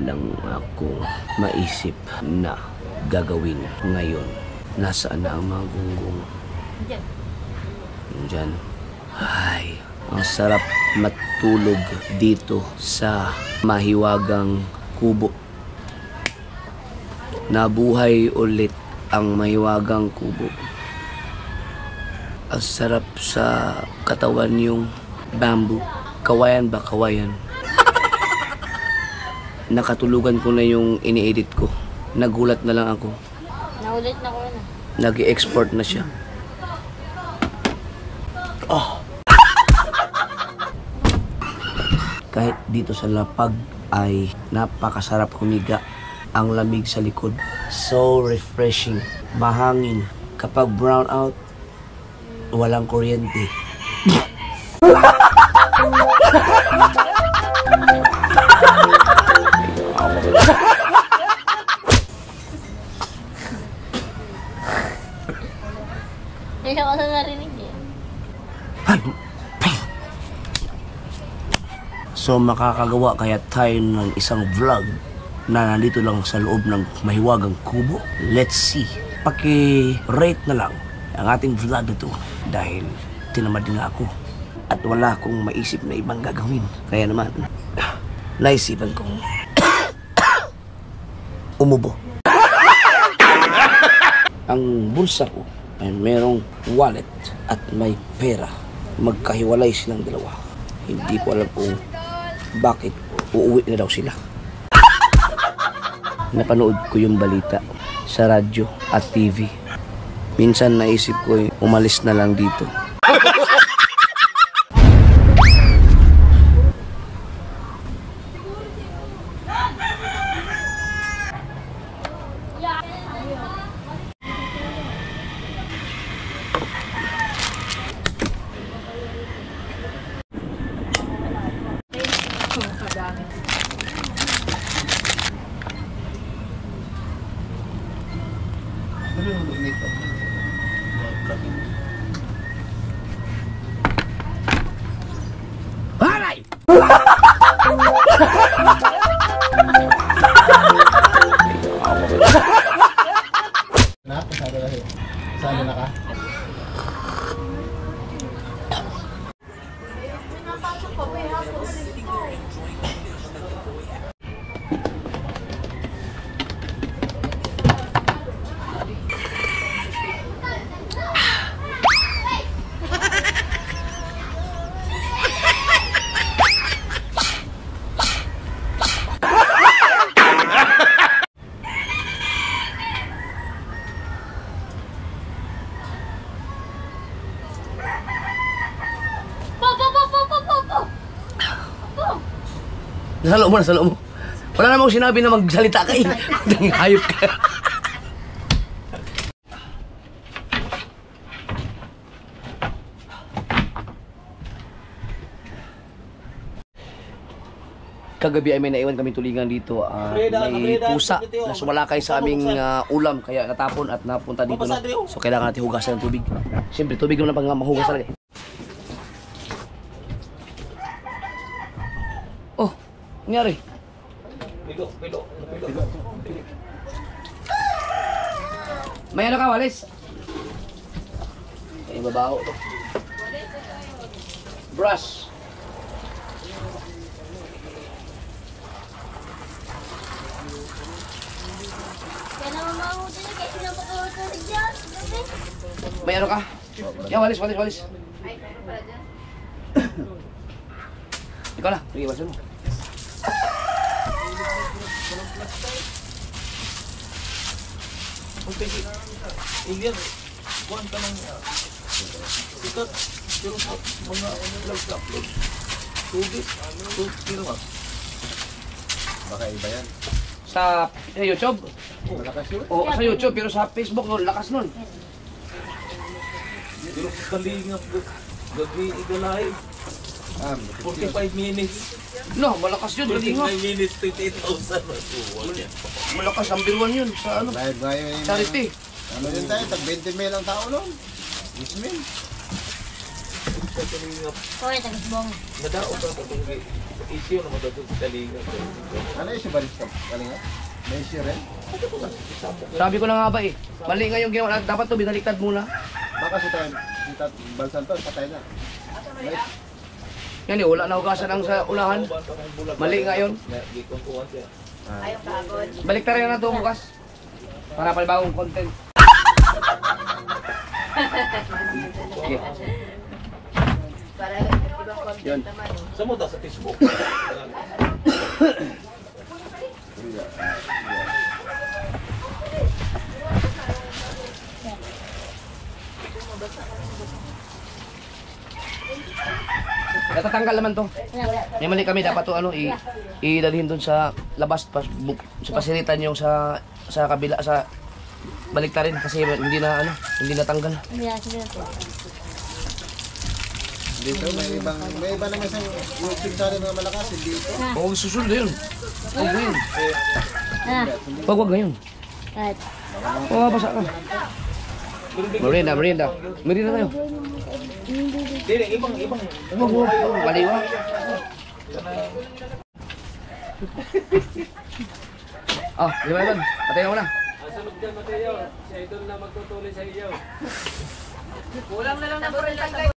lang ako maisip na gagawin ngayon. Nasaan na ang mga gunggong? Diyan. Ay, ang sarap matulog dito sa mahiwagang kubo. Nabuhay ulit ang mahiwagang kubo. Ang sarap sa katawan yung bamboo. Kawayan ba? Kawayan. Nakatulugan ko na yung ini-edit ko. Nagulat na lang ako. Naulit na ko na. Nag-i-export na siya. Oh. Kahit dito sa lapag ay napakasarap humiga. Ang lamig sa likod. So refreshing. Mahangin. Kapag brown out, walang kuryente. Hindi ako na narinig eh. So makakagawa kaya tayo ng isang vlog na nandito lang sa loob ng mahiwagang kubo. Let's see. Paki-rate na lang ang ating vlog na to dahil tinamad din ako at wala akong maisip na ibang gagawin. Kaya naman, naisipan kong umubo. Ang bulsa ko ay merong wallet at may pera. Magkahiwalay silang dalawa. Hindi ko alam kung bakit uuwi na daw sila. Napanood ko yung balita sa radyo at TV. Minsan naisip ko umalis na lang dito. Aray! Sana na ka? Nasa loob mo. Wala namang sinabi na magsalita ka eh. Hayop ka. Kagabi ay may naiwan kami tulingan dito. May pusa na sumalakay sa aming ulam. Kaya natapon at napunta dito na. So kailangan natin hugasan ng tubig. Siyempre tubig naman pang mahugas talaga. Oh, nangyari? Pilo. May ano ka, walis? May babaho to. Brush. May ano ka? Yan, walis. Ikaw na, sige, walisin mo. Indian, kuhan ka ng sikat, pero mga upload, tubig, pero baka iba yan. Sa YouTube? Malakas yun? Oo, sa YouTube, pero sa Facebook, no, lakas nun. Pero kalingap, gabi igalay. 45 minutes. No, malakas yun, kalingap. 45 minutes, 28,000. Malakas, number 1 yun sa ano, charity. Ano yun tayo? Tag 20 mil ang tao nun? 10 mil. kalingap. Hoy, tagisbong. Nadaot ang katong issue na madadog sa kalingap. Ano yung si Balis ka? Kalinga? May issue rin? Sabi ko na nga ba eh. Mali nga yung ginawa. Dapat to binaliktad muna. Baka si Tat Balsantos, patay na. Yan eh, wala na hugasan ang sa unahan. Mali nga yun. Gikuntuan siya. Baliktarin na to bukas. Para palibagong content. Okay. Para ibang content Yun. naman. Sa mo sa Facebook. Natatanggal naman to. May mali kami, dapat to ano, idalhin dun sa labas, sa pasiritan yung sa kabila, sa baliktarin kasi hindi na ano, hindi natanggal. Hindi na sige na to. Dito, may iba naman sa YouTube channel na malakas, hindi ito. Oo, susunod yun. Huwag mo yun. Ah, Huwag ngayon. right. Oo, basa ka. Merienda tayo. Dili, ibang. Huwag, maliwa. Ah, lima yun. Patayin mo na. Kulang na lang na